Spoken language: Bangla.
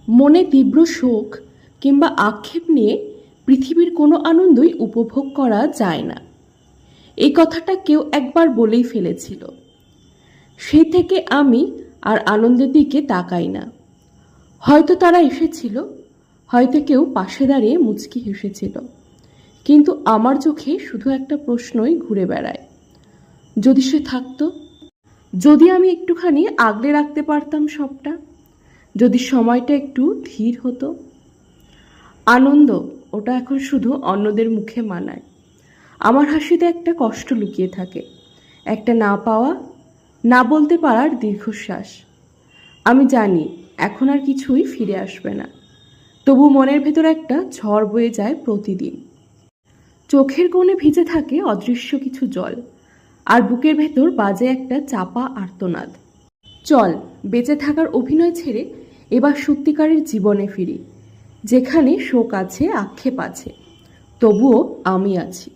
মনে তীব্র শোক কিংবা আক্ষেপ নিয়ে পৃথিবীর কোনো আনন্দই উপভোগ করা যায় না, এই কথাটা কেউ একবার বলেই ফেলেছিল। সেই থেকে আমি আর আনন্দের দিকে তাকাই না। হয়তো তারা এসেছিল, হয়তো কেউ পাশে দাঁড়িয়ে মুচকি হেসেছিল, কিন্তু আমার চোখে শুধু একটা প্রশ্নই ঘুরে বেড়ায়, যদি সে থাকতো, যদি আমি একটুখানি আগলে রাখতে পারতাম সবটা, যদি সময়টা একটু ধীর হতো। আনন্দ ওটা এখন শুধু অন্যদের মুখে মানায়। আমার হাসিতে একটা কষ্ট লুকিয়ে থাকে, একটা না পাওয়া, না বলতে পারার দীর্ঘশ্বাস। আমি জানি এখন আর কিছুই ফিরে আসবে না, তবু মনের ভেতর একটা ঝড় বয়ে যায় প্রতিদিন। চোখের কোণে ভিজে থাকে অদৃশ্য কিছু জল, আর বুকের ভেতর বাজে একটা চাপা আর্তনাদ। চল বেঁচে থাকার অভিনয় ছেড়ে এবার সত্যিকারের জীবনে ফিরি, যেখানে শোক আছে, আক্ষেপ আছে, তবুও আমি আছি।